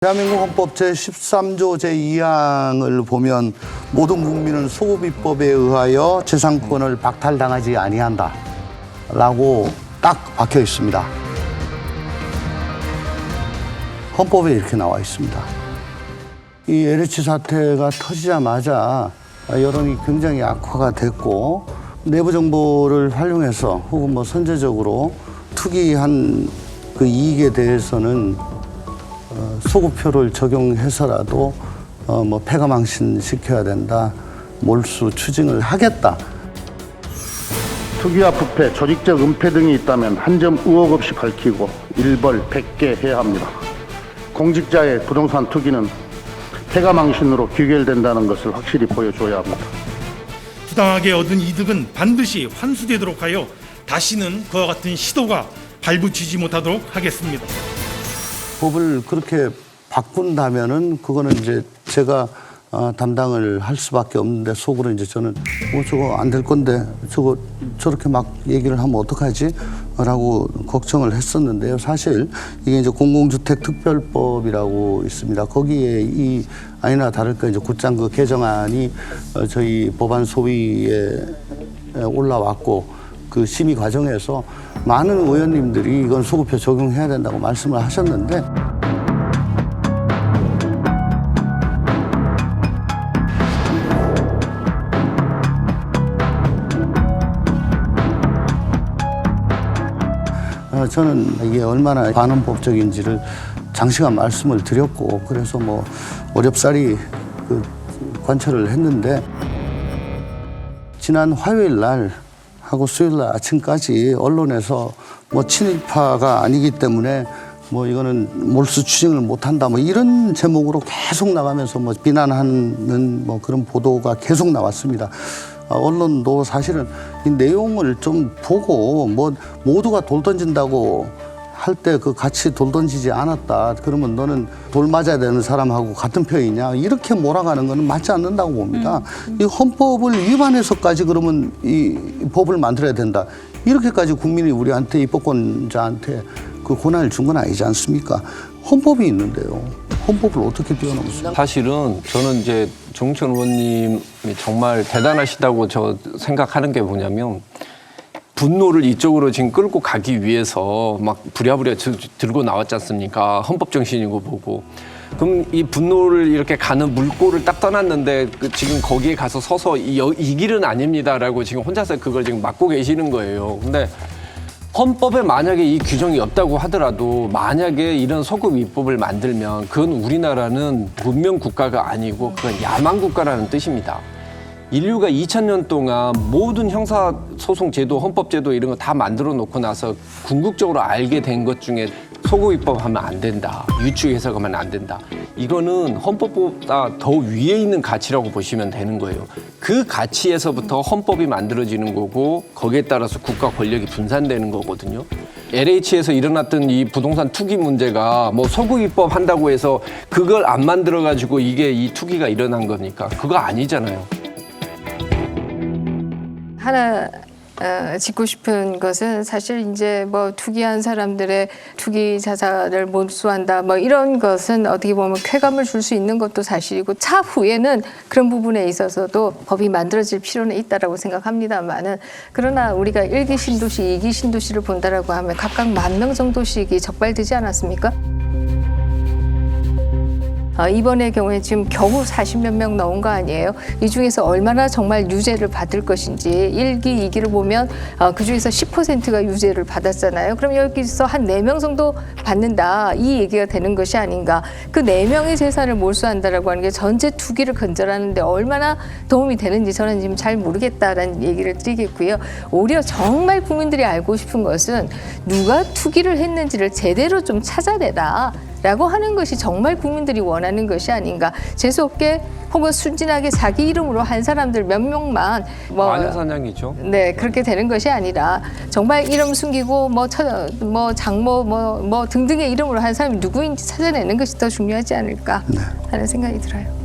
대한민국 헌법 제13조 제2항을 보면 모든 국민은 소급입법에 의하여 재산권을 박탈당하지 아니한다 라고 딱 박혀 있습니다. 헌법에 이렇게 나와 있습니다. 이 LH 사태가 터지자마자 여론이 굉장히 악화가 됐고 내부 정보를 활용해서 혹은 선제적으로 투기한 그 이익에 대해서는 소급표를 적용해서라도 패가망신 시켜야 된다, 몰수 추징을 하겠다. 투기와 부패, 조직적 은폐 등이 있다면 한 점 의혹 없이 밝히고 일벌 100개 해야 합니다. 공직자의 부동산 투기는 패가망신으로 귀결된다는 것을 확실히 보여줘야 합니다. 부당하게 얻은 이득은 반드시 환수되도록 하여 다시는 그와 같은 시도가 발붙이지 못하도록 하겠습니다. 법을 그렇게 바꾼다면은 그거는 이제 제가 담당을 할 수밖에 없는데 속으로 이제 저는 저거 안 될 건데 저렇게 막 얘기를 하면 어떡하지? 라고 걱정을 했었는데요. 사실 이게 이제 공공주택특별법이라고 있습니다. 거기에 이 아니나 다를까 이제 곧장 그 개정안이 저희 법안 소위에 올라왔고 그 심의 과정에서 많은 의원님들이 이건 소급표 적용해야 된다고 말씀을 하셨는데 저는 이게 얼마나 반헌법적인지를 장시간 말씀을 드렸고 그래서 어렵사리 관철을 했는데 지난 화요일 날 하고 수요일 날 아침까지 언론에서 친일파가 아니기 때문에 이거는 몰수 추징을 못한다 이런 제목으로 계속 나가면서 비난하는 그런 보도가 계속 나왔습니다. 언론도 사실은 이 내용을 좀 보고 모두가 돌 던진다고 할 때 같이 돌 던지지 않았다. 그러면 너는 돌 맞아야 되는 사람하고 같은 편이냐. 이렇게 몰아가는 거는 맞지 않는다고 봅니다. 이 헌법을 위반해서까지 그러면 이 법을 만들어야 된다. 이렇게까지 국민이 우리한테 입법권자한테 그 권한을 준 건 아니지 않습니까? 헌법이 있는데요. 헌법을 어떻게 뛰어넘습니까? 사실은 저는 이제 정우천 의원님이 정말 대단하시다고 저 생각하는 게 뭐냐면 분노를 이쪽으로 지금 끌고 가기 위해서 막 부랴부랴 들고 나왔지 않습니까? 헌법 정신이고 뭐고. 그럼 이 분노를 이렇게 가는 물꼬를 딱 떠났는데 지금 거기에 가서 서서 이 길은 아닙니다라고 지금 혼자서 그걸 지금 막고 계시는 거예요. 근데 헌법에 만약에 이 규정이 없다고 하더라도 만약에 이런 소급 입법을 만들면 그건 우리나라는 문명 국가가 아니고 그건 야만 국가라는 뜻입니다. 인류가 2000년 동안 모든 형사소송 제도, 헌법 제도 이런 거 다 만들어 놓고 나서 궁극적으로 알게 된 것 중에 소급 입법하면 안 된다. 유추 해석하면 안 된다. 이거는 헌법보다 더 위에 있는 가치라고 보시면 되는 거예요. 그 가치에서부터 헌법이 만들어지는 거고 거기에 따라서 국가 권력이 분산되는 거거든요. LH에서 일어났던 이 부동산 투기 문제가 소급 입법 한다고 해서 그걸 안 만들어 가지고 이게 이 투기가 일어난 겁니까? 그거 아니잖아요. 하나 짚고 싶은 것은 사실 이제 투기한 사람들의 투기 자산을 몰수한다 이런 것은 어떻게 보면 쾌감을 줄 수 있는 것도 사실이고 차후에는 그런 부분에 있어서도 법이 만들어질 필요는 있다라고 생각합니다만은 그러나 우리가 1기 신도시, 2기 신도시를 본다라고 하면 각각 10,000명 정도씩이 적발되지 않았습니까? 이번의 경우에 지금 겨우 40몇 명 나온 거 아니에요? 이 중에서 얼마나 정말 유죄를 받을 것인지 1기, 2기를 보면 그 중에서 10%가 유죄를 받았잖아요. 그럼 여기서 한 4명 정도 받는다. 이 얘기가 되는 것이 아닌가. 그 4명의 재산을 몰수한다라고 하는 게 전체 투기를 근절하는데 얼마나 도움이 되는지 저는 지금 잘 모르겠다라는 얘기를 드리겠고요. 오히려 정말 국민들이 알고 싶은 것은 누가 투기를 했는지를 제대로 좀 찾아내라. 라고 하는 것이 정말 국민들이 원하는 것이 아닌가. 재수없게 혹은 순진하게 자기 이름으로 한 사람들 몇 명만 마녀사냥이죠. 네, 그렇게 되는 것이 아니라 정말 이름 숨기고 장모 등등의 이름으로 한 사람이 누구인지 찾아내는 것이 더 중요하지 않을까 하는 생각이 들어요.